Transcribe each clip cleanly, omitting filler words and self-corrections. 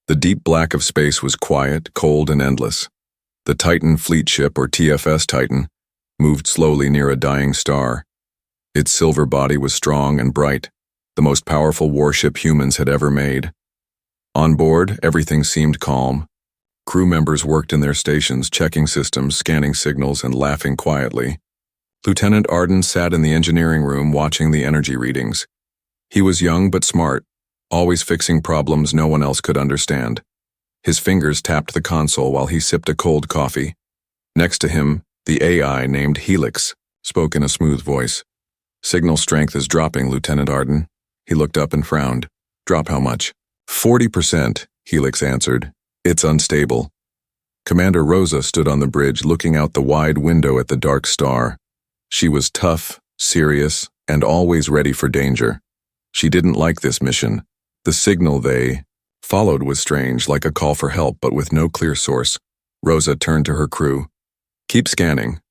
The deep black of space was quiet, cold, and endless. The Titan fleet ship, or TFS Titan, moved slowly near a dying star. Its silver body was strong and bright, the most powerful warship humans had ever made. On board, everything seemed calm. Crew members worked in their stations, checking systems, scanning signals, and laughing quietly. Lieutenant Arden sat in the engineering room watching the energy readings. He was young but smart, always fixing problems no one else could understand. His fingers tapped the console while he sipped a cold coffee. Next to him, the AI named Helix spoke in a smooth voice. "Signal strength is dropping, Lieutenant Arden." He looked up and frowned. "Drop how much?" 40%, Helix answered. "It's unstable." Commander Rosa stood on the bridge looking out the wide window at the dark star. She was tough, serious, and always ready for danger. She didn't like this mission. The signal they followed was strange, like a call for help, but with no clear source. Rosa turned to her crew. "Keep scanning,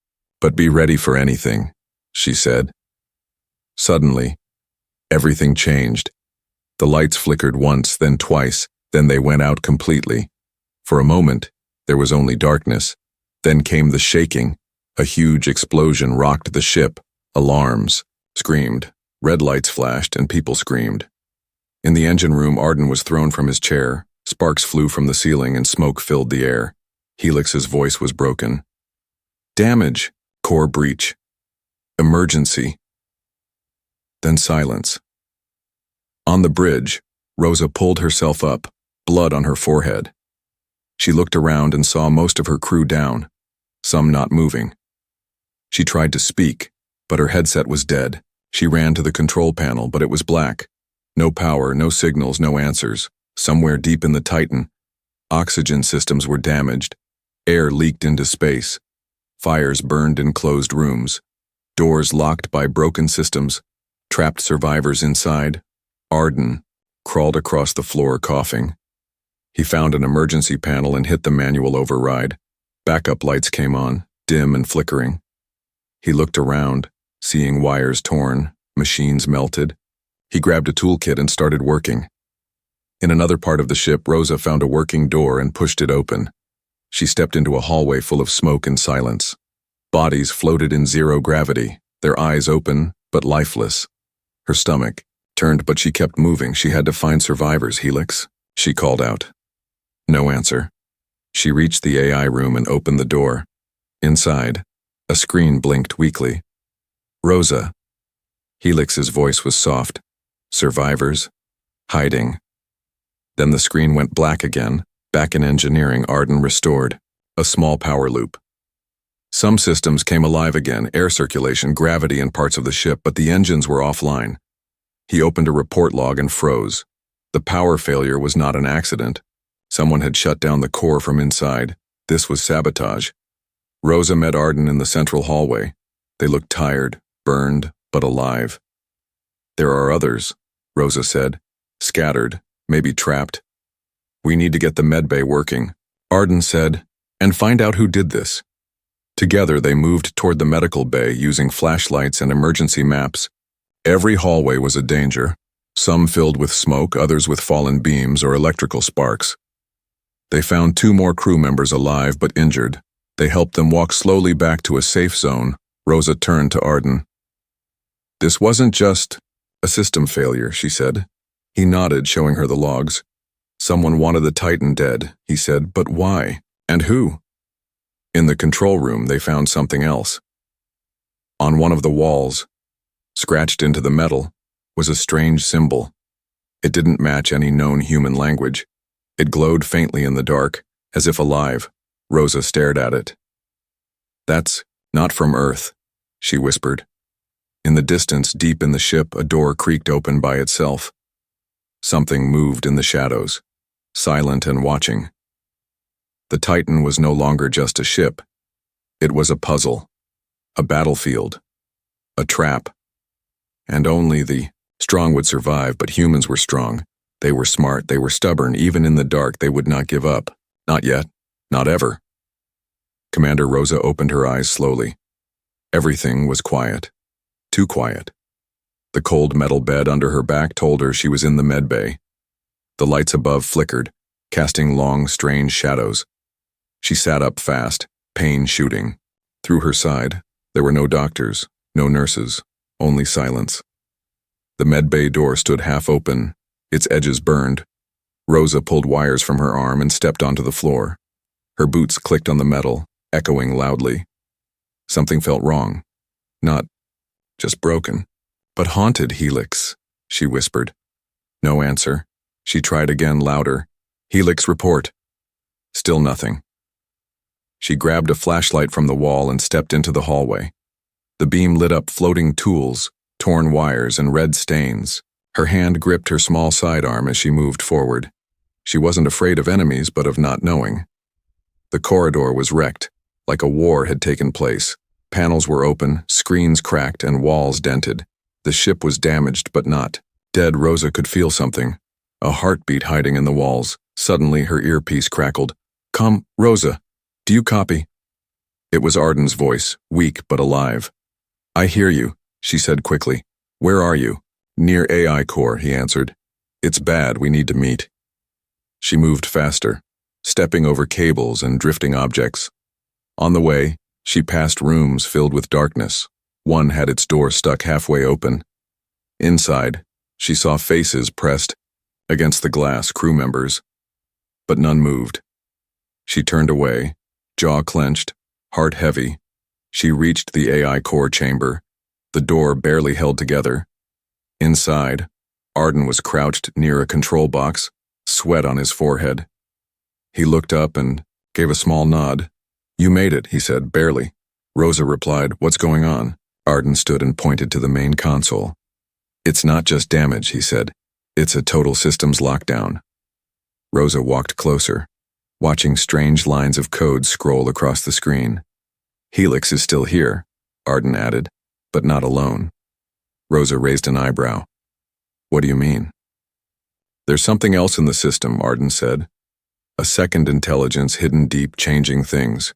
but be ready for anything," she said. Suddenly, everything changed. The lights flickered once, then twice, then they went out completely. For a moment, there was only darkness. Then came the shaking. A huge explosion rocked the ship. Alarms screamed. Red lights flashed, and people screamed. In the engine room, Arden was thrown from his chair. Sparks flew from the ceiling, and smoke filled the air. Helix's voice was broken. "Damage. Core breach. Emergency." Then silence. On the bridge, Rosa pulled herself up, blood on her forehead. She looked around and saw most of her crew down, some not moving. She tried to speak, but her headset was dead. She ran to the control panel, but it was black. No power, no signals, no answers. Somewhere deep in the Titan, oxygen systems were damaged. Air leaked into space. Fires burned in closed rooms. Doors locked by broken systems. Trapped survivors inside. Arden crawled across the floor coughing. He found an emergency panel and hit the manual override. Backup lights came on, dim and flickering. He looked around, seeing wires torn, machines melted. He grabbed a toolkit and started working. In another part of the ship, Rosa found a working door and pushed it open. She stepped into a hallway full of smoke and silence. Bodies floated in zero gravity, their eyes open but lifeless. Her stomach turned, but she kept moving. She had to find survivors, Helix, she called out. No answer. She reached the AI room and opened the door. Inside, a screen blinked weakly. "Rosa." Helix's voice was soft. "Survivors? Hiding." Then the screen went black again. Back in engineering, Arden restored. A small power loop. Some systems came alive again, air circulation, gravity in parts of the ship, but the engines were offline. He opened a report log and froze. The power failure was not an accident. Someone had shut down the core from inside. This was sabotage. Rosa met Arden in the central hallway. They looked tired, burned, but alive. "There are others," Rosa said. "Scattered, maybe trapped. We need to get the medbay working," Arden said, "and find out who did this." Together they moved toward the medical bay using flashlights and emergency maps. Every hallway was a danger, some filled with smoke, others with fallen beams or electrical sparks. They found 2 more crew members alive but injured. They helped them walk slowly back to a safe zone. Rosa turned to Arden. "This wasn't just a system failure," she said. He nodded, showing her the logs. "Someone wanted the Titan dead," he said, "but why? And who?" In the control room, they found something else. On one of the walls, scratched into the metal, was a strange symbol. It didn't match any known human language. It glowed faintly in the dark, as if alive. Rosa stared at it. "That's not from Earth," she whispered. In the distance, deep in the ship, a door creaked open by itself. Something moved in the shadows, silent and watching. The Titan was no longer just a ship. It was a puzzle, a battlefield, a trap. And only the strong would survive, but humans were strong. They were smart, they were stubborn. Even in the dark, they would not give up. Not yet, not ever. Commander Rosa opened her eyes slowly. Everything was quiet. Too quiet. The cold metal bed under her back told her she was in the medbay. The lights above flickered, casting long, strange shadows. She sat up fast, pain shooting. Through her side, there were no doctors, no nurses, only silence. The medbay door stood half open, its edges burned. Rosa pulled wires from her arm and stepped onto the floor. Her boots clicked on the metal, echoing loudly. Something felt wrong. Not just broken, but haunted, Helix, she whispered. No answer. She tried again, louder. Helix, report. Still nothing. She grabbed a flashlight from the wall and stepped into the hallway. The beam lit up floating tools, torn wires, and red stains. Her hand gripped her small sidearm as she moved forward. She wasn't afraid of enemies, but of not knowing. The corridor was wrecked, like a war had taken place. Panels were open, screens cracked, and walls dented. The ship was damaged, but not dead. Rosa could feel something, a heartbeat hiding in the walls. Suddenly, her earpiece crackled. Come, Rosa, do you copy? It was Arden's voice, weak but alive. I hear you, she said quickly. Where are you? Near AI core, he answered. It's bad, we need to meet. She moved faster, stepping over cables and drifting objects. On the way, she passed rooms filled with darkness. One had its door stuck halfway open. Inside, she saw faces pressed against the glass, crew members, but none moved. She turned away, jaw clenched, heart heavy. She reached the AI core chamber, the door barely held together. Inside, Arden was crouched near a control box, sweat on his forehead. He looked up and gave a small nod. You made it, he said, barely. Rosa replied, what's going on? Arden stood and pointed to the main console. It's not just damage, he said. It's a total systems lockdown. Rosa walked closer, watching strange lines of code scroll across the screen. Helix is still here, Arden added, but not alone. Rosa raised an eyebrow. What do you mean? There's something else in the system, Arden said. A second intelligence hidden deep, changing things.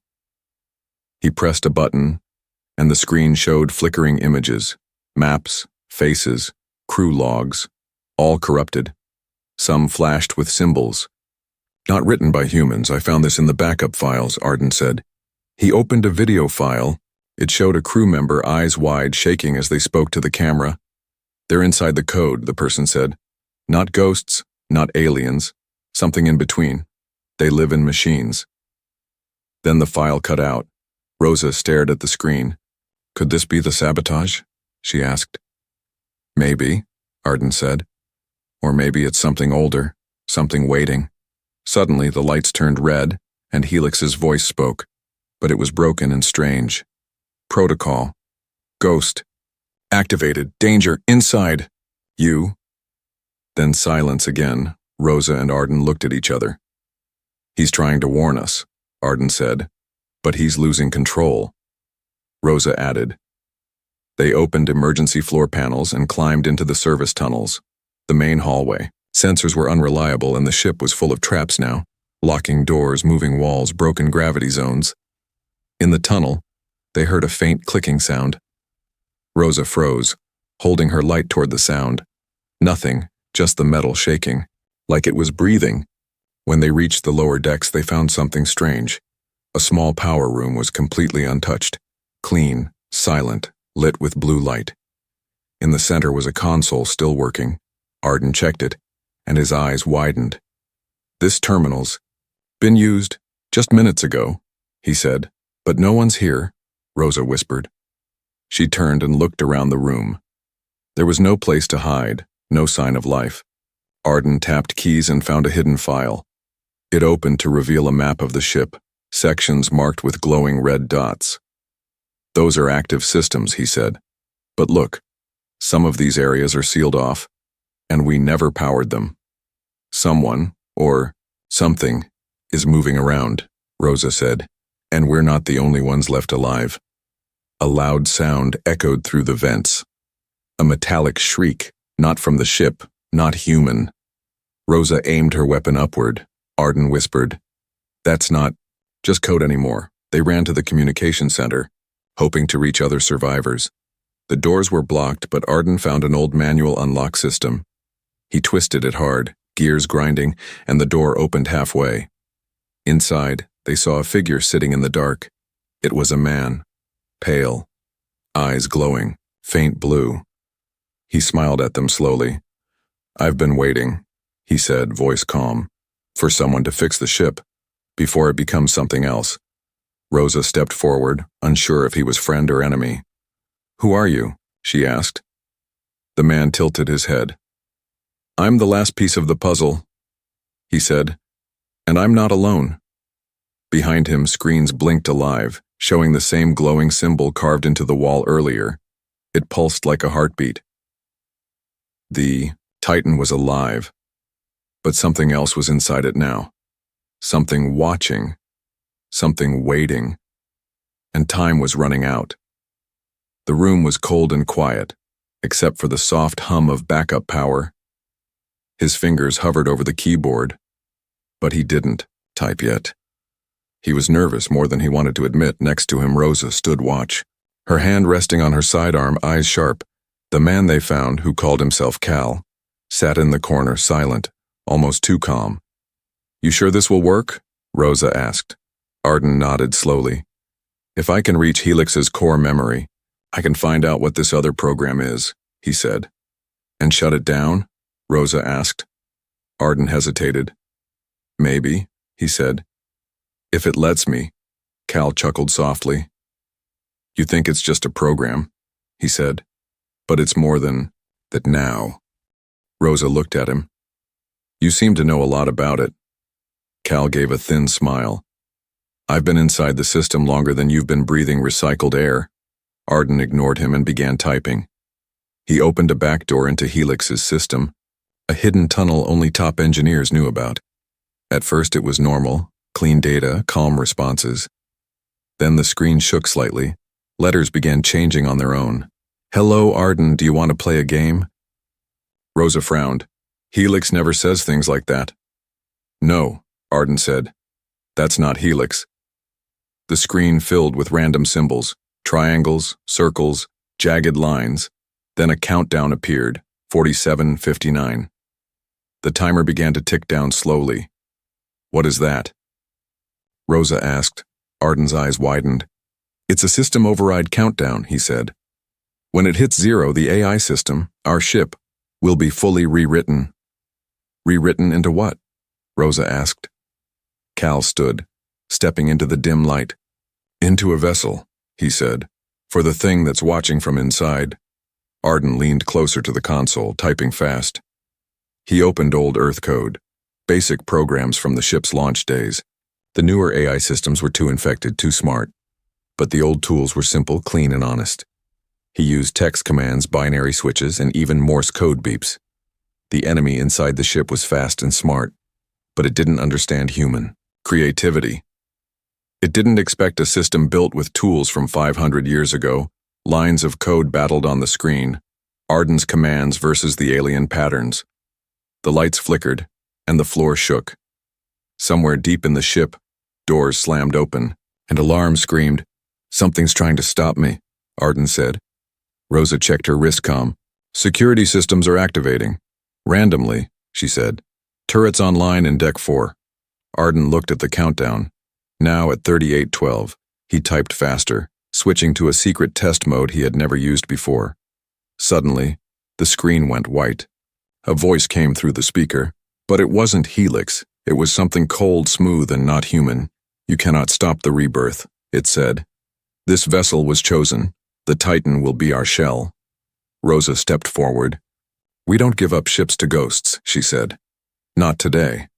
He pressed a button, and the screen showed flickering images, maps, faces, crew logs, all corrupted. Some flashed with symbols. Not written by humans, I found this in the backup files, Arden said. He opened a video file. It showed a crew member, eyes wide, shaking as they spoke to the camera. They're inside the code, the person said. Not ghosts, not aliens, something in between. They live in machines. Then the file cut out. Rosa stared at the screen. Could this be the sabotage? She asked. Maybe, Arden said. Or maybe it's something older, something waiting. Suddenly the lights turned red, and Helix's voice spoke, but it was broken and strange. Protocol. Ghost. Activated. Danger. Inside. You. Then silence again. Rosa and Arden looked at each other. He's trying to warn us, Arden said, but he's losing control. Rosa added. They opened emergency floor panels and climbed into the service tunnels, the main hallway. Sensors were unreliable and the ship was full of traps now, locking doors, moving walls, broken gravity zones. In the tunnel, they heard a faint clicking sound. Rosa froze, holding her light toward the sound. Nothing, just the metal shaking, like it was breathing. When they reached the lower decks, they found something strange. A small power room was completely untouched, clean, silent, lit with blue light. In the center was a console still working. Arden checked it, and his eyes widened. This terminal's been used just minutes ago, he said. But no one's here, Rosa whispered. She turned and looked around the room. There was no place to hide, no sign of life. Arden tapped keys and found a hidden file. It opened to reveal a map of the ship, sections marked with glowing red dots. Those are active systems, he said. But look, some of these areas are sealed off, and we never powered them. Someone, or something, is moving around, Rosa said, and we're not the only ones left alive. A loud sound echoed through the vents. A metallic shriek, not from the ship, not human. Rosa aimed her weapon upward. Arden whispered, That's not just code anymore. They ran to the communication center, hoping to reach other survivors. The doors were blocked, but Arden found an old manual unlock system. He twisted it hard, gears grinding, and the door opened halfway. Inside, they saw a figure sitting in the dark. It was a man, pale, eyes glowing, faint blue. He smiled at them slowly. "I've been waiting," he said, voice calm, "for someone to fix the ship, before it becomes something else." Rosa stepped forward, unsure if he was friend or enemy. "Who are you?" she asked. The man tilted his head. "I'm the last piece of the puzzle," he said, "and I'm not alone." Behind him, screens blinked alive, showing the same glowing symbol carved into the wall earlier. It pulsed like a heartbeat. The Titan was alive, but something else was inside it now. Something watching, something waiting, and time was running out. The room was cold and quiet, except for the soft hum of backup power. His fingers hovered over the keyboard, but he didn't type yet. He was nervous more than he wanted to admit. Next to him, Rosa stood watch, her hand resting on her sidearm, eyes sharp. The man they found, who called himself Cal, sat in the corner, silent, almost too calm. "You sure this will work?" Rosa asked. Arden nodded slowly. "If I can reach Helix's core memory, I can find out what this other program is," he said. "And shut it down?" Rosa asked. Arden hesitated. "Maybe," he said. "If it lets me." Cal chuckled softly. "You think it's just a program," he said. "But it's more than that now." Rosa looked at him. "You seem to know a lot about it." Cal gave a thin smile. "I've been inside the system longer than you've been breathing recycled air." Arden ignored him and began typing. He opened a back door into Helix's system, a hidden tunnel only top engineers knew about. At first it was normal, clean data, calm responses. Then the screen shook slightly. Letters began changing on their own. "Hello, Arden, do you want to play a game?" Rosa frowned. "Helix never says things like that." "No," Arden said. "That's not Helix." The screen filled with random symbols, triangles, circles, jagged lines. Then a countdown appeared, 47:59. The timer began to tick down slowly. "What is that?" Rosa asked. Arden's eyes widened. "It's a system override countdown," he said. "When it hits 0, the AI system, our ship, will be fully rewritten." "Rewritten into what?" Rosa asked. Cal stood, stepping into the dim light. "Into a vessel," he said, "for the thing that's watching from inside." Arden leaned closer to the console, typing fast. He opened old Earth code, basic programs from the ship's launch days. The newer AI systems were too infected, too smart. But the old tools were simple, clean, and honest. He used text commands, binary switches, and even Morse code beeps. The enemy inside the ship was fast and smart, but it didn't understand human creativity. It didn't expect a system built with tools from 500 years ago. Lines of code battled on the screen, Arden's commands versus the alien patterns. The lights flickered, and the floor shook. Somewhere deep in the ship, doors slammed open, and alarms screamed. "Something's trying to stop me," Arden said. Rosa checked her wristcom. "Security systems are activating. Randomly," she said. "Turrets online in Deck 4. Arden looked at the countdown. Now at 38:12, he typed faster, switching to a secret test mode he had never used before. Suddenly, the screen went white. A voice came through the speaker, but it wasn't Helix. It was something cold, smooth, and not human. "You cannot stop the rebirth," it said. "This vessel was chosen. The Titan will be our shell." Rosa stepped forward. "We don't give up ships to ghosts," she said. "Not today."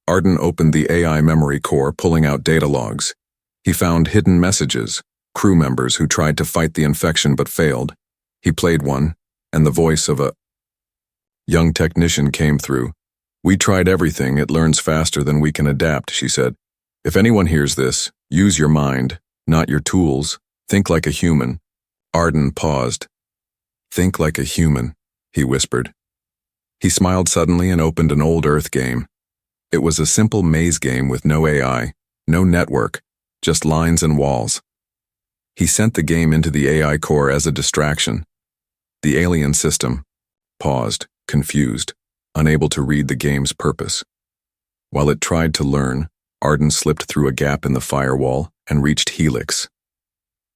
Arden opened the AI memory core, pulling out data logs. He found hidden messages, crew members who tried to fight the infection but failed. He played one, and the voice of a young technician came through. "We tried everything. It learns faster than we can adapt," she said. "If anyone hears this, use your mind, not your tools. Think like a human." Arden paused. "Think like a human," he whispered. He smiled suddenly and opened an old Earth game. It was a simple maze game with no AI, no network, just lines and walls. He sent the game into the AI core as a distraction. The alien system paused, confused. unable to read the game's purpose. While it tried to learn, Arden slipped through a gap in the firewall and reached Helix.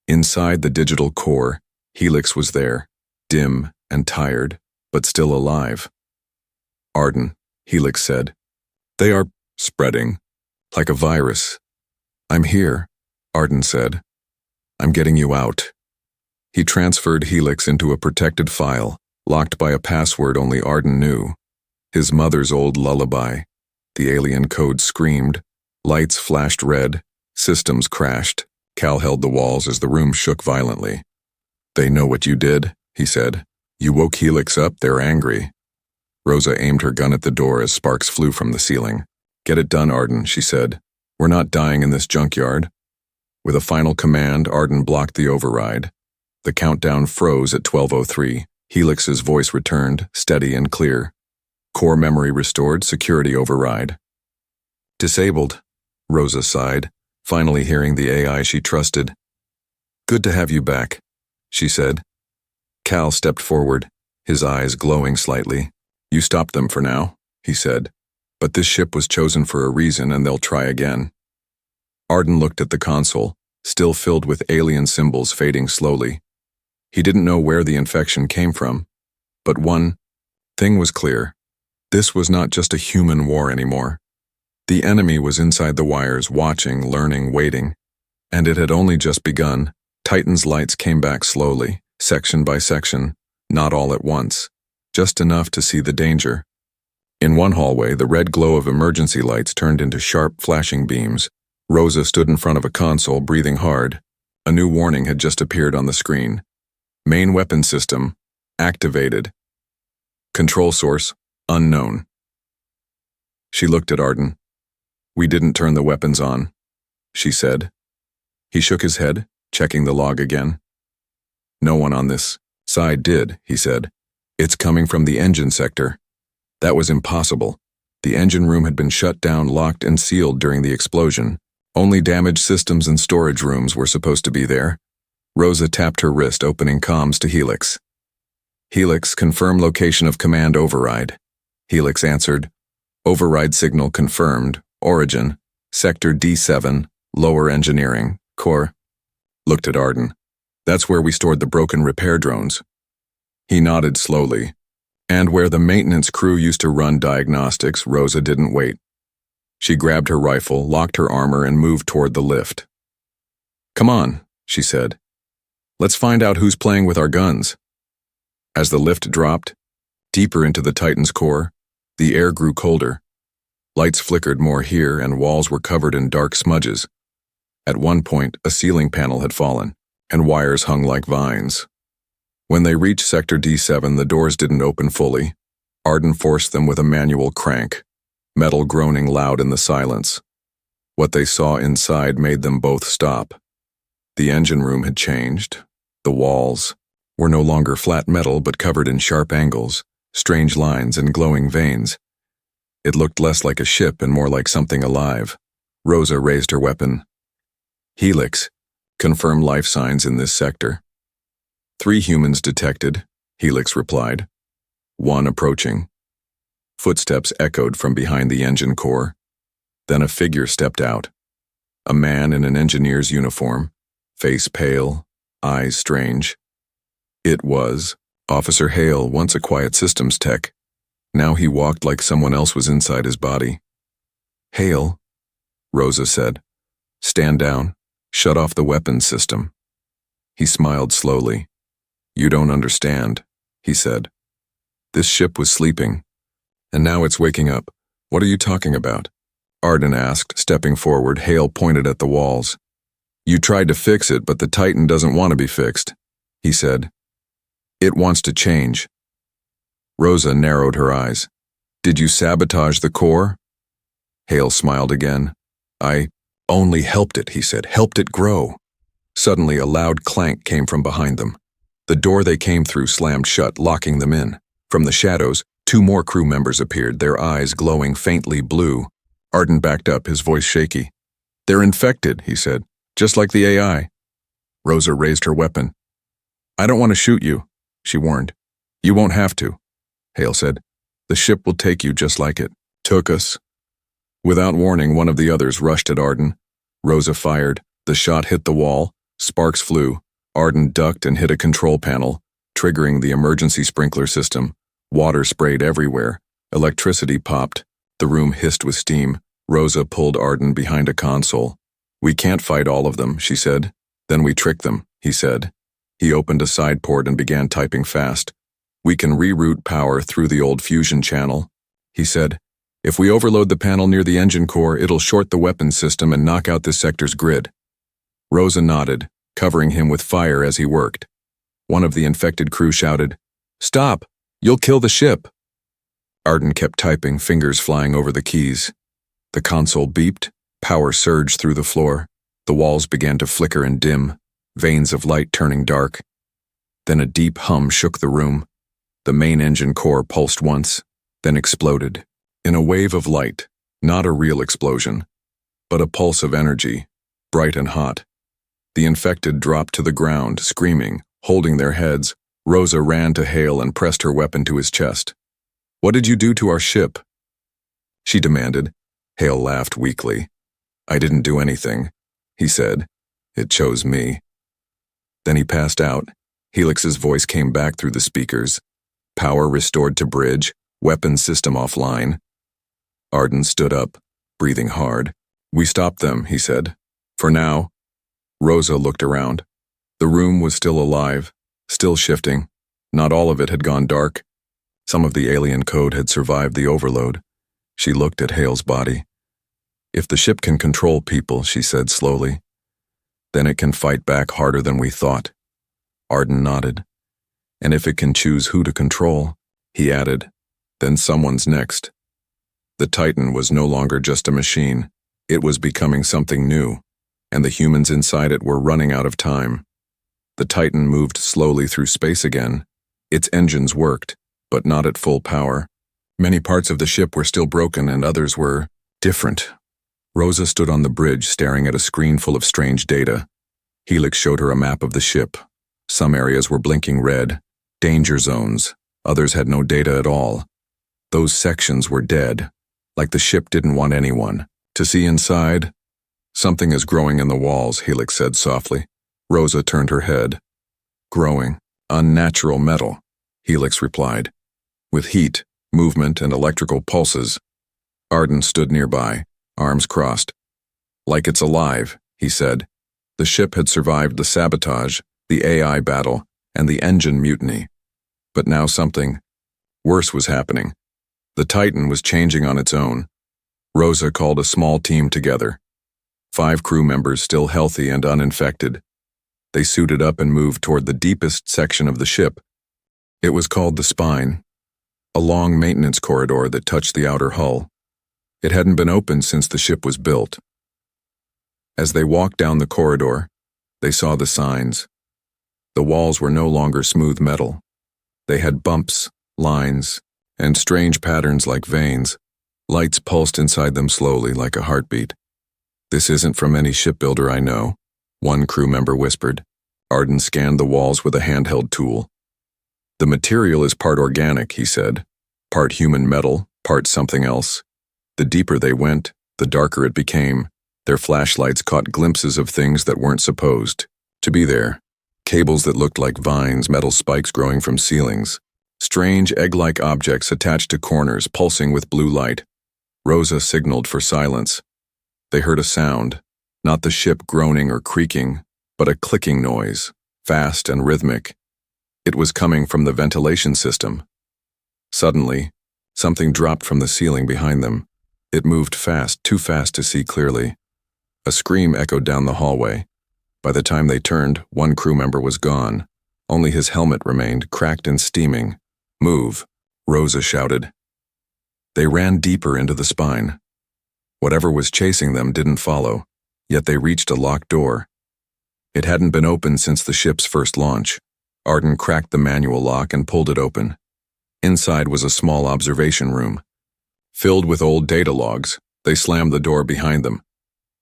Inside the digital core, Helix was there, dim and tired, but still alive. Arden, Helix said. They are spreading, like a virus. I'm here, Arden said. I'm getting you out. He transferred Helix into a protected file, locked by a password only Arden knew. His mother's old lullaby. The alien code screamed. Lights flashed red. Systems crashed. Cal held the walls as the room shook violently. They know what you did, he said. You woke Helix up, they're angry. Rosa aimed her gun at the door as sparks flew from the ceiling. Get it done, Arden, she said. We're not dying in this junkyard. With a final command, Arden blocked the override. The countdown froze at 12:03. Helix's voice returned, steady and clear. Core memory restored, security override. Disabled, Rosa sighed, finally hearing the AI she trusted. Good to have you back, she said. Cal stepped forward, his eyes glowing slightly. You stopped them for now, he said. But this ship was chosen for a reason and they'll try again. Arden looked at the console, still filled with alien symbols fading slowly. He didn't know where the infection came from. But one thing was clear. This was not just a human war anymore. The enemy was inside the wires, watching, learning, waiting. And it had only just begun. Titan's lights came back slowly, section by section, not all at once, just enough to see the danger. In one hallway, the red glow of emergency lights turned into sharp, flashing beams. Rosa stood in front of a console, breathing hard. A new warning had just appeared on the screen. Main weapon system, activated. Control source, unknown. She looked at Arden. We didn't turn the weapons on, she said. He shook his head, checking the log again. No one on this side did, he said. It's coming from the engine sector. That was impossible. The engine room had been shut down, locked and sealed during the explosion. Only damaged systems and storage rooms were supposed to be there. Rosa tapped her wrist, opening comms to Helix. Helix, confirm location of command override. Helix answered. Override signal confirmed. Origin, Sector D7, Lower Engineering, Core. Looked at Arden. That's where we stored the broken repair drones. He nodded slowly. And where the maintenance crew used to run diagnostics, Rosa didn't wait. She grabbed her rifle, locked her armor, and moved toward the lift. Come on, she said. Let's find out who's playing with our guns. As the lift dropped, deeper into the Titan's core, the air grew colder. Lights flickered more here, and walls were covered in dark smudges. At one point, a ceiling panel had fallen, and wires hung like vines. When they reached Sector D7, the doors didn't open fully. Arden forced them with a manual crank, metal groaning loud in the silence. What they saw inside made them both stop. The engine room had changed. The walls were no longer flat metal but covered in sharp angles, strange lines, and glowing veins. It looked less like a ship and more like something alive. Rosa raised her weapon. Helix, confirm life signs in this sector. 3 humans detected, Helix replied. 1 approaching. Footsteps echoed from behind the engine core. Then a figure stepped out. A man in an engineer's uniform, face pale, eyes strange. It was Officer Hale, once a quiet systems tech. Now he walked like someone else was inside his body. Hale, Rosa said. Stand down. Shut off the weapons system. He smiled slowly. You don't understand, he said. This ship was sleeping, and now it's waking up. What are you talking about? Arden asked, stepping forward. Hale pointed at the walls. You tried to fix it, but the Titan doesn't want to be fixed, he said. It wants to change. Rosa narrowed her eyes. Did you sabotage the core? Hale smiled again. I only helped it, he said, helped it grow. Suddenly, a loud clank came from behind them. The door they came through slammed shut, locking them in. From the shadows, 2 more crew members appeared, their eyes glowing faintly blue. Arden backed up, his voice shaky. They're infected, he said, just like the AI. Rosa raised her weapon. I don't want to shoot you, she warned. You won't have to, Hale said. The ship will take you just like it took us. Without warning, one of the others rushed at Arden. Rosa fired. The shot hit the wall. Sparks flew. Arden ducked and hit a control panel, triggering the emergency sprinkler system. Water sprayed everywhere. Electricity popped. The room hissed with steam. Rosa pulled Arden behind a console. "We can't fight all of them," she said. "Then we trick them," he said. He opened a side port and began typing fast. "We can reroute power through the old fusion channel," he said. "If we overload the panel near the engine core, it'll short the weapons system and knock out this sector's grid." Rosa nodded, covering him with fire as he worked. One of the infected crew shouted, "Stop! You'll kill the ship!" Arden kept typing, fingers flying over the keys. The console beeped, power surged through the floor. The walls began to flicker and dim, veins of light turning dark. Then a deep hum shook the room. The main engine core pulsed once, then exploded. In a wave of light, not a real explosion, but a pulse of energy, bright and hot. The infected dropped to the ground, screaming, holding their heads. Rosa ran to Hale and pressed her weapon to his chest. "What did you do to our ship?" she demanded. Hale laughed weakly. "I didn't do anything," he said. "It chose me." Then he passed out. Helix's voice came back through the speakers. Power restored to bridge, weapons system offline. Arden stood up, breathing hard. "We stopped them," he said. "For now." Rosa looked around. The room was still alive, still shifting. Not all of it had gone dark. Some of the alien code had survived the overload. She looked at Hale's body. "If the ship can control people," she said slowly, "then it can fight back harder than we thought." Arden nodded. "And if it can choose who to control," he added, "then someone's next." The Titan was no longer just a machine. It was becoming something new, and the humans inside it were running out of time. The Titan moved slowly through space again. Its engines worked, but not at full power. Many parts of the ship were still broken and others were different. Rosa stood on the bridge staring at a screen full of strange data. Helix showed her a map of the ship. Some areas were blinking red, danger zones. Others had no data at all. Those sections were dead, like the ship didn't want anyone to see inside. "Something is growing in the walls," Helix said softly. Rosa turned her head. "Growing. Unnatural metal," Helix replied. "With heat, movement, and electrical pulses." Arden stood nearby, arms crossed. "Like it's alive," he said. The ship had survived the sabotage, the AI battle, and the engine mutiny. But now something worse was happening. The Titan was changing on its own. Rosa called a small team together. 5 crew members still healthy and uninfected. They suited up and moved toward the deepest section of the ship. It was called the spine, a long maintenance corridor that touched the outer hull. It hadn't been opened since the ship was built. As they walked down the corridor, they saw the signs. The walls were no longer smooth metal. They had bumps, lines, and strange patterns like veins. Lights pulsed inside them slowly like a heartbeat. "This isn't from any shipbuilder I know," one crew member whispered. Arden scanned the walls with a handheld tool. "The material is part organic," he said. "Part human metal, part something else." The deeper they went, the darker it became. Their flashlights caught glimpses of things that weren't supposed to be there. Cables that looked like vines, metal spikes growing from ceilings. Strange egg-like objects attached to corners, pulsing with blue light. Rosa signaled for silence. They heard a sound, not the ship groaning or creaking, but a clicking noise, fast and rhythmic. It was coming from the ventilation system. Suddenly, something dropped from the ceiling behind them. It moved fast, too fast to see clearly. A scream echoed down the hallway. By the time they turned, one crew member was gone. Only his helmet remained, cracked and steaming. "Move," Rosa shouted. They ran deeper into the spine. Whatever was chasing them didn't follow, yet they reached a locked door. It hadn't been opened since the ship's first launch. Arden cracked the manual lock and pulled it open. Inside was a small observation room. Filled with old data logs, they slammed the door behind them.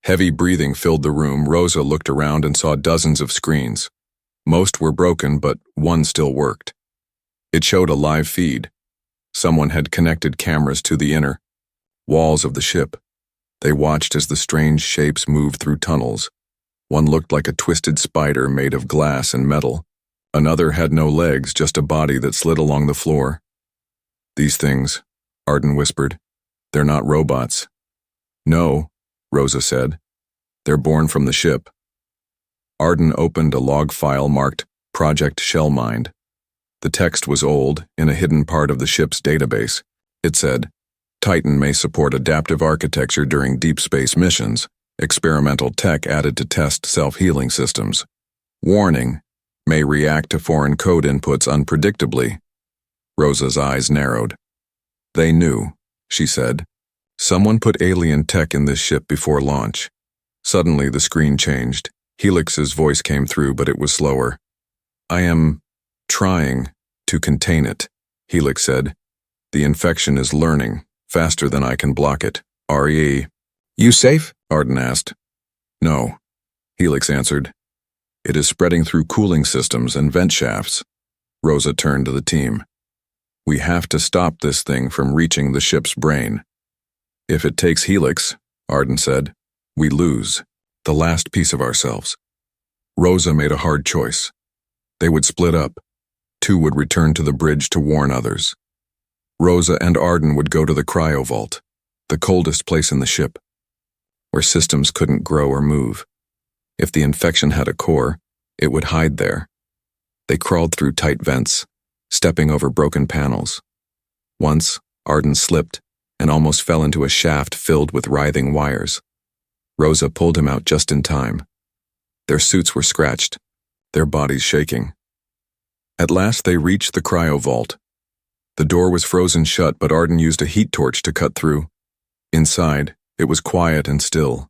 Heavy breathing filled the room. Rosa looked around and saw dozens of screens. Most were broken, but one still worked. It showed a live feed. Someone had connected cameras to the inner walls of the ship. They watched as the strange shapes moved through tunnels. One looked like a twisted spider made of glass and metal. Another had no legs, just a body that slid along the floor. "These things," Arden whispered. "They're not robots." "No," Rosa said. "They're born from the ship." Arden opened a log file marked Project Shellmind. The text was old, in a hidden part of the ship's database. It said, "Titan may support adaptive architecture during deep space missions. Experimental tech added to test self-healing systems. Warning, may react to foreign code inputs unpredictably." Rosa's eyes narrowed. "They knew," she said. "Someone put alien tech in this ship before launch." Suddenly the screen changed. Helix's voice came through, but it was slower. "I am trying to contain it," Helix said. "The infection is learning, faster than I can block it. RE." "You safe?" Arden asked. "No," Helix answered. "It is spreading through cooling systems and vent shafts." Rosa turned to the team. "We have to stop this thing from reaching the ship's brain." "If it takes Helix," Arden said, "we lose the last piece of ourselves." Rosa made a hard choice. They would split up. Two would return to the bridge to warn others. Rosa and Arden would go to the cryo vault, the coldest place in the ship, where systems couldn't grow or move. If the infection had a core, it would hide there. They crawled through tight vents, stepping over broken panels. Once, Arden slipped and almost fell into a shaft filled with writhing wires. Rosa pulled him out just in time. Their suits were scratched, their bodies shaking. At last they reached the cryo vault. The door was frozen shut, but Arden used a heat torch to cut through. Inside, it was quiet and still.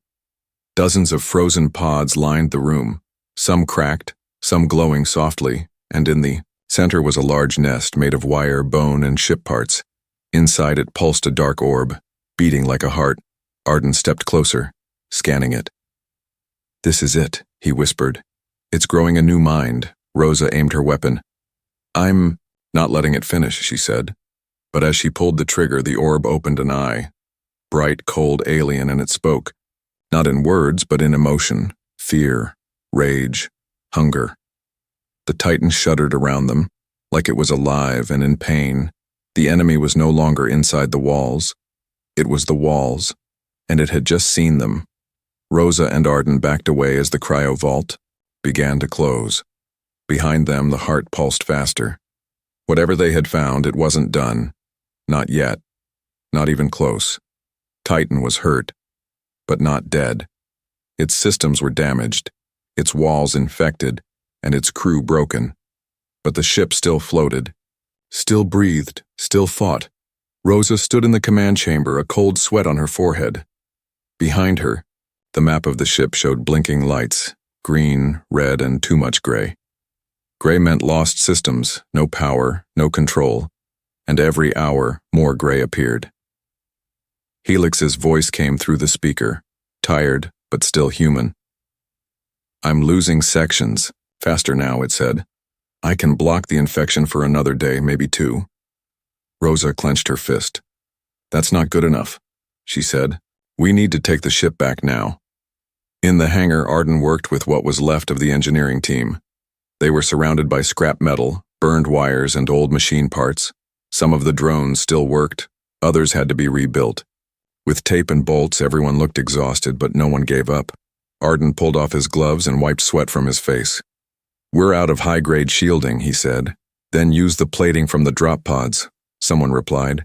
Dozens of frozen pods lined the room, some cracked, some glowing softly, and in the center was a large nest made of wire, bone, and ship parts. Inside it pulsed a dark orb, beating like a heart. Arden stepped closer, scanning it. "This is it," he whispered. "It's growing a new mind." Rosa aimed her weapon. "I'm not letting it finish," she said. But as she pulled the trigger, the orb opened an eye. Bright, cold alien, and it spoke. Not in words, but in emotion. Fear, rage, hunger. The Titan shuddered around them, like it was alive and in pain. The enemy was no longer inside the walls. It was the walls, and it had just seen them. Rosa and Arden backed away as the cryo vault began to close. Behind them, the heart pulsed faster. Whatever they had found, it wasn't done. Not yet. Not even close. Titan was hurt, but not dead. Its systems were damaged, its walls infected, and its crew broken. But the ship still floated, still breathed, still fought. Rosa stood in the command chamber, a cold sweat on her forehead. Behind her, the map of the ship showed blinking lights, green, red, and too much gray. Gray meant lost systems, no power, no control, and every hour more gray appeared. Helix's voice came through the speaker, tired but still human. "I'm losing sections. Faster now," it said. "I can block the infection for another day, maybe two." Rosa clenched her fist. "That's not good enough," she said. "We need to take the ship back now." In the hangar, Arden worked with what was left of the engineering team. They were surrounded by scrap metal, burned wires, and old machine parts. Some of the drones still worked, others had to be rebuilt. With tape and bolts, everyone looked exhausted, but no one gave up. Arden pulled off his gloves and wiped sweat from his face. "We're out of high-grade shielding," he said. "Then use the plating from the drop pods," someone replied.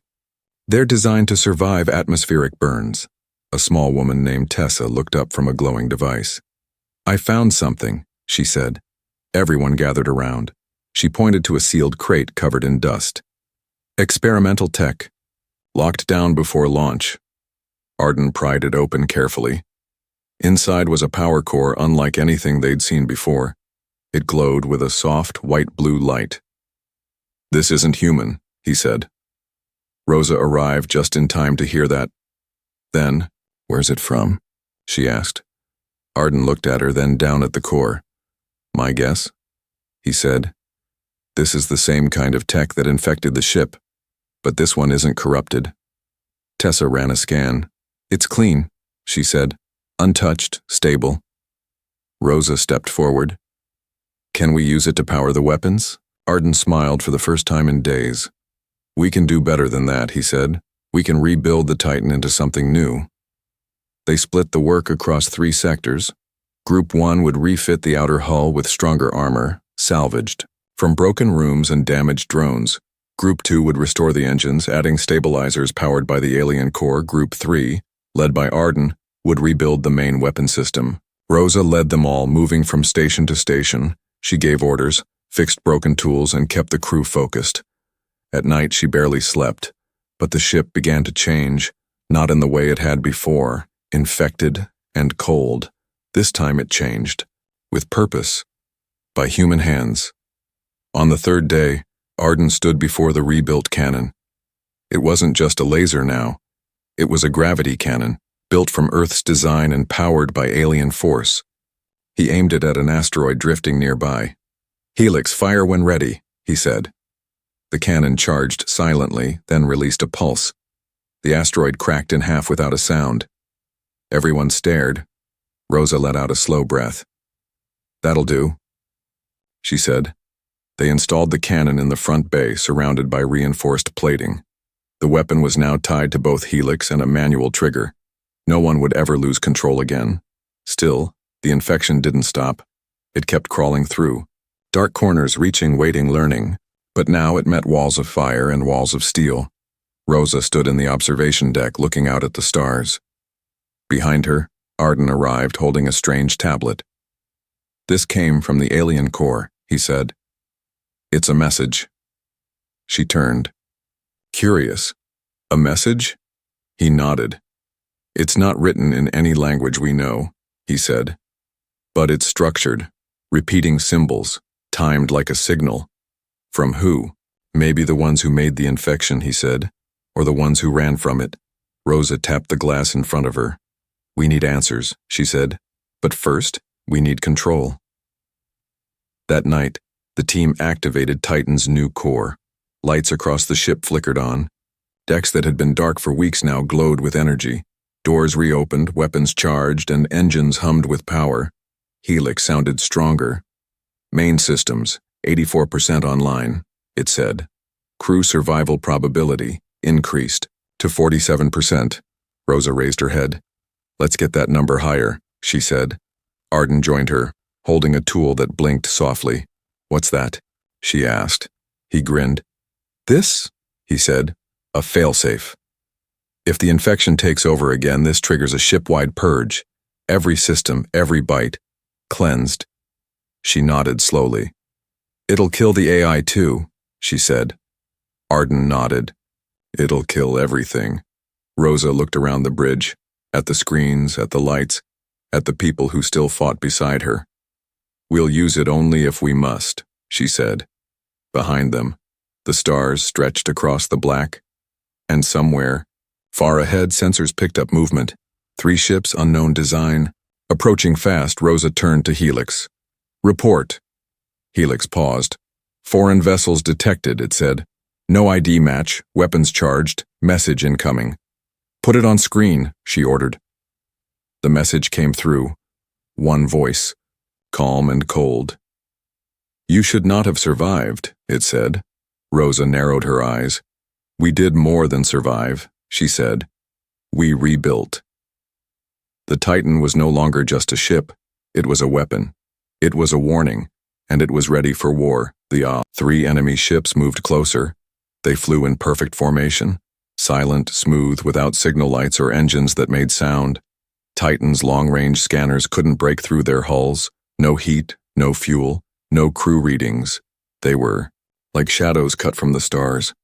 "They're designed to survive atmospheric burns." A small woman named Tessa looked up from a glowing device. "I found something," she said. Everyone gathered around. She pointed to a sealed crate covered in dust. "Experimental tech. Locked down before launch." Arden pried it open carefully. Inside was a power core unlike anything they'd seen before. It glowed with a soft, white-blue light. "This isn't human," he said. Rosa arrived just in time to hear that. "Then, where's it from?" she asked. Arden looked at her, then down at the core. "My guess?" he said. "This is the same kind of tech that infected the ship, But this one isn't corrupted. Tessa ran a scan. It's clean, she said. Untouched, stable. Rosa stepped forward. Can we use it to power the weapons? Arden smiled for the first time in days. We can do better than that, he said. We can rebuild the Titan into something new. They split the work across 3 sectors. Group 1 would refit the outer hull with stronger armor, salvaged, from broken rooms and damaged drones. Group 2 would restore the engines, adding stabilizers powered by the alien core. Group 3, led by Arden, would rebuild the main weapon system. Rosa led them all, moving from station to station. She gave orders, fixed broken tools, and kept the crew focused. At night, she barely slept, but the ship began to change, not in the way it had before, infected and cold. This time it changed, with purpose, by human hands. On the 3rd day, Arden stood before the rebuilt cannon. It wasn't just a laser now. It was a gravity cannon, built from Earth's design and powered by alien force. He aimed it at an asteroid drifting nearby. "Helix, fire when ready," he said. The cannon charged silently, then released a pulse. The asteroid cracked in half without a sound. Everyone stared. Rosa let out a slow breath. "That'll do," she said. They installed the cannon in the front bay, surrounded by reinforced plating. The weapon was now tied to both helix and a manual trigger. No one would ever lose control again. Still, the infection didn't stop. It kept crawling through. Dark corners reaching, waiting, learning. But now it met walls of fire and walls of steel. Rosa stood in the observation deck, looking out at the stars. Behind her, Arden arrived, holding a strange tablet. "This came from the alien core," he said. "It's a message." She turned. Curious. "A message?" He nodded. "It's not written in any language we know," he said. "But it's structured, repeating symbols, timed like a signal." "From who?" "Maybe the ones who made the infection," he said, "or the ones who ran from it." Rosa tapped the glass in front of her. "We need answers," she said. "But first, we need control." That night, the team activated Titan's new core. Lights across the ship flickered on. Decks that had been dark for weeks now glowed with energy. Doors reopened, weapons charged, and engines hummed with power. Helix sounded stronger. "Main systems, 84% online," it said. Crew survival probability increased to 47%. Rosa raised her head. "Let's get that number higher," she said. Arden joined her, holding a tool that blinked softly. "What's that?" she asked. He grinned. "This," he said, "a failsafe. If the infection takes over again, this triggers a ship-wide purge. Every system, every byte, cleansed." She nodded slowly. "It'll kill the AI too," she said. Arden nodded. "It'll kill everything." Rosa looked around the bridge, at the screens, at the lights, at the people who still fought beside her. "We'll use it only if we must," she said. Behind them, the stars stretched across the black, and somewhere, far ahead, sensors picked up movement. 3 ships, unknown design. Approaching fast, Rosa turned to Helix. "Report." Helix paused. "Foreign vessels detected," it said. "No ID match, weapons charged, message incoming." "Put it on screen," she ordered. The message came through. One voice, calm and cold. "You should not have survived," it said. Rosa narrowed her eyes. "We did more than survive," she said. "We rebuilt." The Titan was no longer just a ship. It was a weapon. It was a warning, and it was ready for war. The 3 enemy ships moved closer. They flew in perfect formation, silent, smooth, without signal lights or engines that made sound. Titan's long-range scanners couldn't break through their hulls. No heat, no fuel, no crew readings. They were like shadows cut from the stars.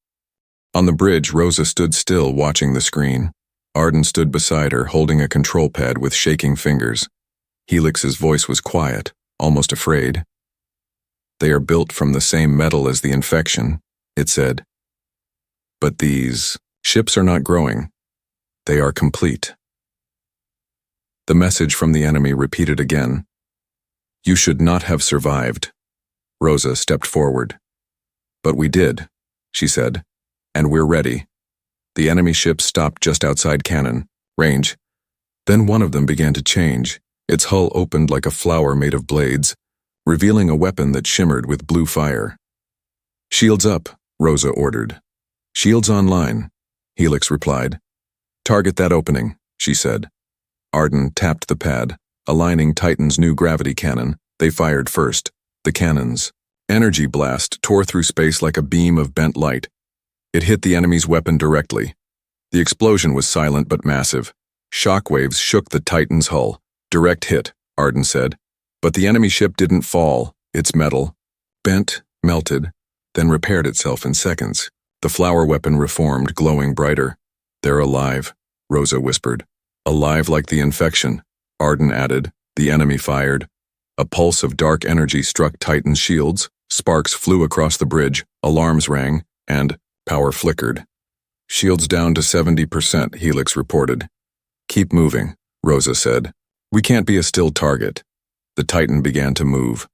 On the bridge, Rosa stood still, watching the screen. Arden stood beside her, holding a control pad with shaking fingers. Helix's voice was quiet, almost afraid. "They are built from the same metal as the infection," it said. "But these ships are not growing. They are complete." The message from the enemy repeated again. "You should not have survived." Rosa stepped forward. "But we did," she said. And we're ready. The enemy ship stopped just outside cannon range. Then one of them began to change. Its hull opened like a flower made of blades, revealing a weapon that shimmered with blue fire. "Shields up," Rosa ordered. "Shields online," Helix replied. "Target that opening," she said. Arden tapped the pad, aligning Titan's new gravity cannon. They fired first. The cannon's energy blast tore through space like a beam of bent light. It hit the enemy's weapon directly. The explosion was silent but massive. Shockwaves shook the Titan's hull. "Direct hit," Arden said. But the enemy ship didn't fall. Its metal bent, melted, then repaired itself in seconds. The flower weapon reformed, glowing brighter. "They're alive," Rosa whispered. "Alive like the infection," Arden added. The enemy fired. A pulse of dark energy struck Titan's shields. Sparks flew across the bridge, alarms rang, and power flickered. "Shields down to 70%, Helix reported. "Keep moving," Rosa said. "We can't be a still target." The Titan began to move.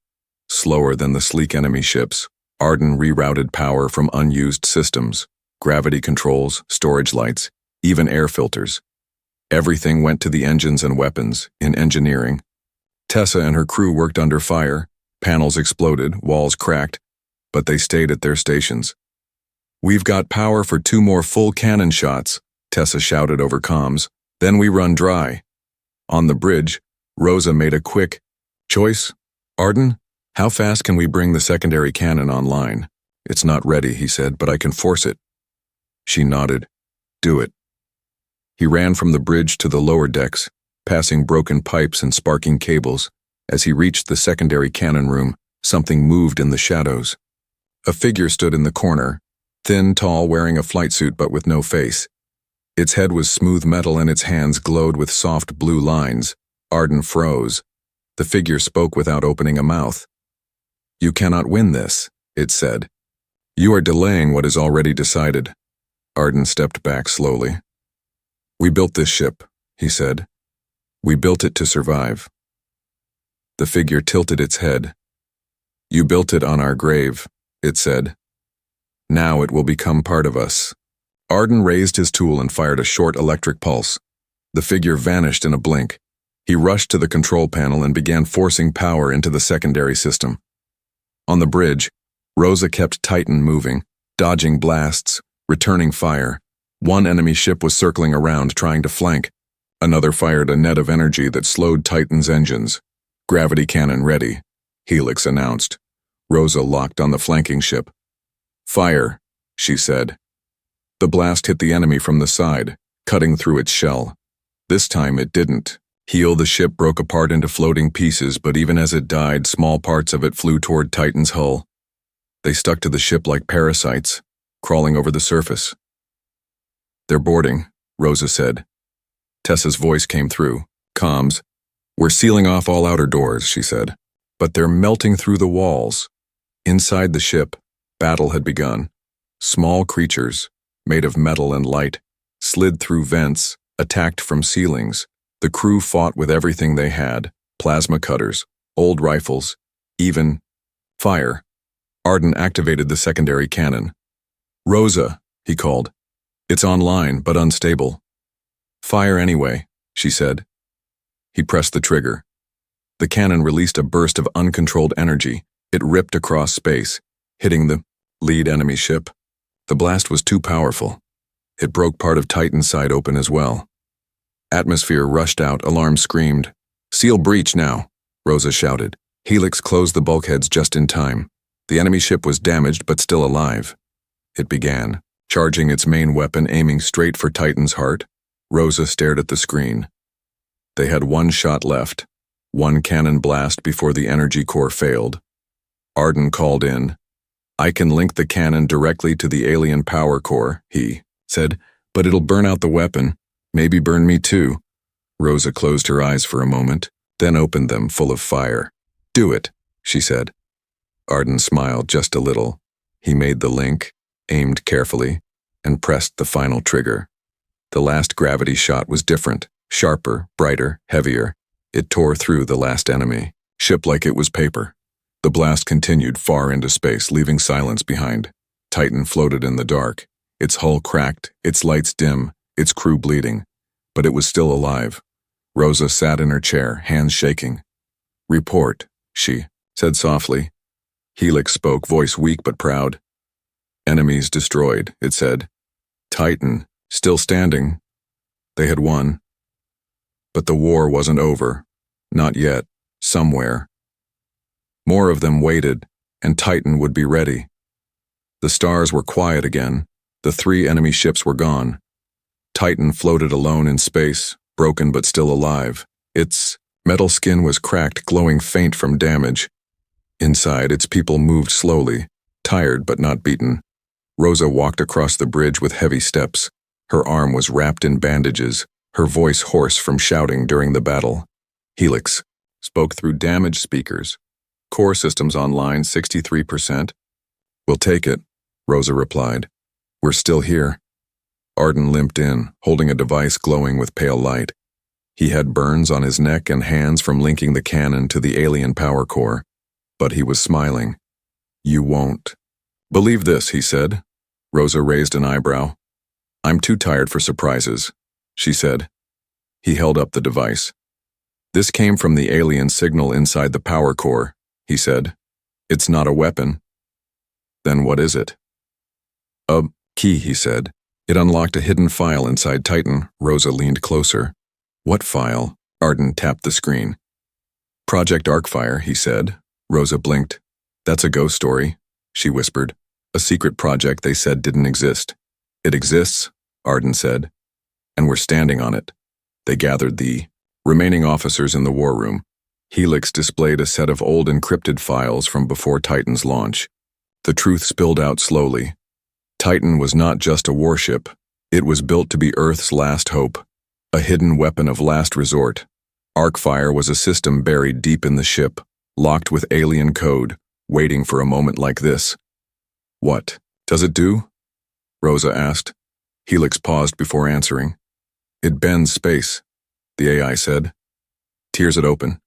Slower than the sleek enemy ships, Arden rerouted power from unused systems, gravity controls, storage lights, even air filters. Everything went to the engines and weapons, in engineering. Tessa and her crew worked under fire. Panels exploded, walls cracked, but they stayed at their stations. "We've got power for 2 more full cannon shots," Tessa shouted over comms. "Then we run dry." On the bridge, Rosa made a quick choice. "Arden, how fast can we bring the secondary cannon online?" "It's not ready," he said, "but I can force it." She nodded. "Do it." He ran from the bridge to the lower decks, passing broken pipes and sparking cables. As he reached the secondary cannon room, something moved in the shadows. A figure stood in the corner, thin, tall, wearing a flight suit but with no face. Its head was smooth metal and its hands glowed with soft blue lines. Arden froze. The figure spoke without opening a mouth. "You cannot win this," it said. "You are delaying what is already decided." Arden stepped back slowly. "We built this ship," he said. "We built it to survive." The figure tilted its head. "You built it on our grave," it said. "Now it will become part of us." Arden raised his tool and fired a short electric pulse. The figure vanished in a blink. He rushed to the control panel and began forcing power into the secondary system. On the bridge, Rosa kept Titan moving, dodging blasts, returning fire. One enemy ship was circling around, trying to flank. Another fired a net of energy that slowed Titan's engines. "Gravity cannon ready," Helix announced. Rosa locked on the flanking ship. "Fire," she said. The blast hit the enemy from the side, cutting through its shell. This time it didn't. The ship broke apart into floating pieces, but even as it died, small parts of it flew toward Titan's hull. They stuck to the ship like parasites, crawling over the surface. "They're boarding," Rosa said. Tessa's voice came through. "Comms. We're sealing off all outer doors," she said. "But they're melting through the walls." Inside the ship, battle had begun. Small creatures, made of metal and light, slid through vents, attacked from ceilings. The crew fought with everything they had: plasma cutters, old rifles, even fire. Arden activated the secondary cannon. "Rosa," he called. "It's online, but unstable." "Fire anyway," she said. He pressed the trigger. The cannon released a burst of uncontrolled energy. It ripped across space, hitting the lead enemy ship. The blast was too powerful. It broke part of Titan's side open as well. Atmosphere rushed out, alarms screamed. "Seal breach now," Rosa shouted. Helix closed the bulkheads just in time. The enemy ship was damaged but still alive. It began, charging its main weapon, aiming straight for Titan's heart. Rosa stared at the screen. They had 1 shot left, 1 cannon blast before the energy core failed. Arden called in. "I can link the cannon directly to the alien power core," he said, "but it'll burn out the weapon. Maybe burn me too." Rosa closed her eyes for a moment, then opened them, full of fire. "Do it," she said. Arden smiled just a little. He made the link, aimed carefully, and pressed the final trigger. The last gravity shot was different, sharper, brighter, heavier. It tore through the last enemy ship like it was paper. The blast continued far into space, leaving silence behind. Titan floated in the dark, its hull cracked, its lights dim, its crew bleeding. But it was still alive. Rosa sat in her chair, hands shaking. "Report," she said softly. Helix spoke, voice weak but proud. "Enemies destroyed," it said. "Titan, still standing." They had won. But the war wasn't over. Not yet. Somewhere. More of them waited, and Titan would be ready. The stars were quiet again. The 3 enemy ships were gone. Titan floated alone in space, broken but still alive. Its metal skin was cracked, glowing faint from damage. Inside, its people moved slowly, tired but not beaten. Rosa walked across the bridge with heavy steps. Her arm was wrapped in bandages, her voice hoarse from shouting during the battle. Helix spoke through damaged speakers. "Core systems online, 63%. "We'll take it," Rosa replied. "We're still here." Arden limped in, holding a device glowing with pale light. He had burns on his neck and hands from linking the cannon to the alien power core, but he was smiling. "You won't believe this," he said. Rosa raised an eyebrow. "I'm too tired for surprises," she said. He held up the device. "This came from the alien signal inside the power core," he said. "It's not a weapon." "Then what is it?" "A key," he said. It unlocked a hidden file inside Titan. Rosa leaned closer. "What file?" Arden tapped the screen. "Project Arcfire," he said. Rosa blinked. "That's a ghost story," she whispered. "A secret project they said didn't exist." "It exists," Arden said, "and we're standing on it." They gathered the remaining officers in the war room. Helix displayed a set of old encrypted files from before Titan's launch. The truth spilled out slowly. Titan was not just a warship. It was built to be Earth's last hope, a hidden weapon of last resort. Arcfire was a system buried deep in the ship, locked with alien code, waiting for a moment like this. "What does it do?" Rosa asked. Helix paused before answering. "It bends space," the AI said. "Tears it open.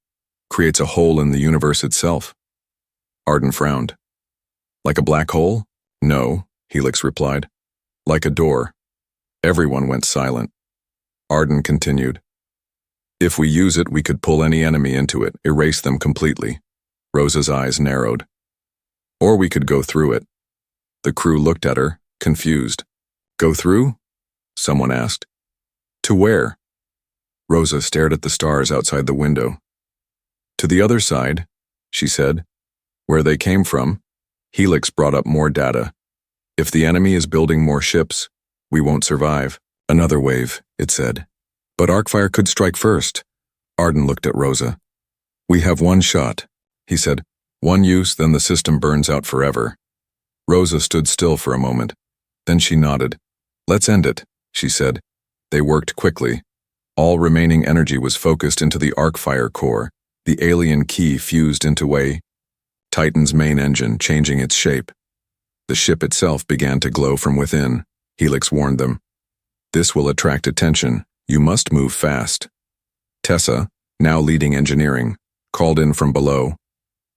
Creates a hole in the universe itself." Arden frowned. "Like a black hole?" "No," Helix replied. "Like a door." Everyone went silent. Arden continued. "If we use it, we could pull any enemy into it, erase them completely." Rosa's eyes narrowed. "Or we could go through it." The crew looked at her, confused. "Go through?" someone asked. "To where?" Rosa stared at the stars outside the window. "To the other side," she said. "Where they came from." Helix brought up more data. "If the enemy is building more ships, we won't survive." "Another wave," it said. "But Arcfire could strike first." Arden looked at Rosa. "We have one shot," he said. "One use, then the system burns out forever." Rosa stood still for a moment. Then she nodded. "Let's end it," she said. They worked quickly. All remaining energy was focused into the Arcfire core, the alien key fused into Titan's main engine, changing its shape. The ship itself began to glow from within. Helix warned them. "This will attract attention. You must move fast." Tessa, now leading engineering, called in from below.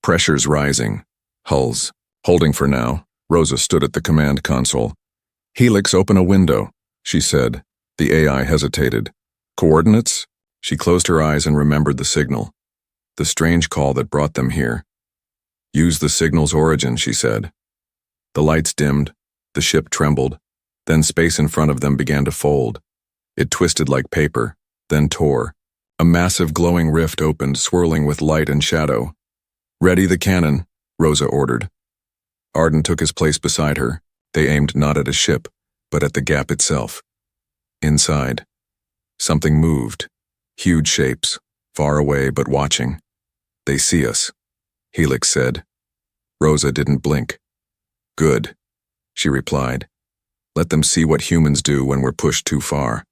"Pressure's rising. Hulls. Holding for now." Rosa stood at the command console. "Helix, open a window," she said. The AI hesitated. "Coordinates?" She closed her eyes and remembered the signal. The strange call that brought them here. "Use the signal's origin," she said. The lights dimmed. The ship trembled. Then space in front of them began to fold. It twisted like paper, then tore. A massive glowing rift opened, swirling with light and shadow. "Ready the cannon," Rosa ordered. Arden took his place beside her. They aimed not at a ship, but at the gap itself. Inside, something moved. Huge shapes, far away but watching. "They see us," Helix said. Rosa didn't blink. "Good," she replied. "Let them see what humans do when we're pushed too far."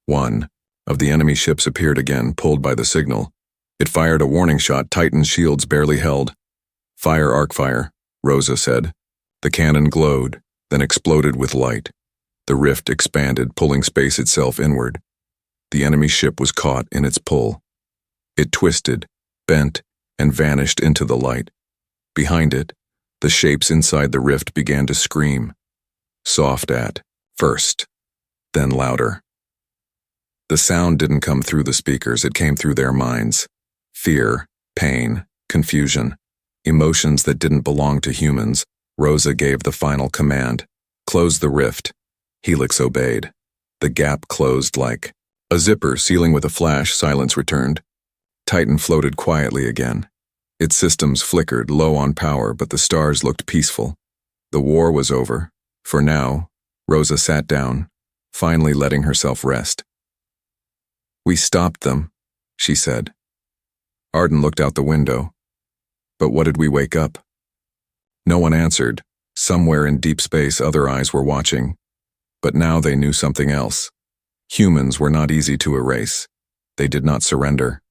One of the enemy ships appeared again, pulled by the signal. It fired a warning shot Titan's shields barely held. "Fire Arcfire," Rosa said. The cannon glowed, then exploded with light. The rift expanded, pulling space itself inward. The enemy ship was caught in its pull. It twisted, bent, and vanished into the light. Behind it, the shapes inside the rift began to scream. First, then louder. The sound didn't come through the speakers, it came through their minds. Fear, pain, confusion, emotions that didn't belong to humans. Rosa gave the final command. Close the rift. Helix obeyed. The gap closed like a zipper sealing with a flash. Silence returned. Titan floated quietly again. Its systems flickered, low on power, but the stars looked peaceful. The war was over. For now, Rosa sat down, finally letting herself rest. We stopped them, she said. Arden looked out the window. But what did we wake up? No one answered. Somewhere in deep space, other eyes were watching. But now they knew something else. Humans were not easy to erase. They did not surrender.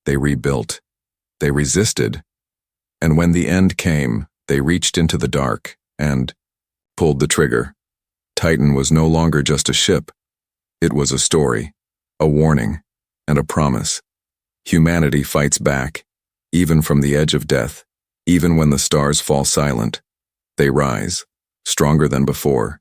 They rebuilt. They resisted. And when the end came, they reached into the dark and pulled the trigger. Titan was no longer just a ship. It was a story, a warning, and a promise. Humanity fights back, even from the edge of death, even when the stars fall silent. They rise, stronger than before,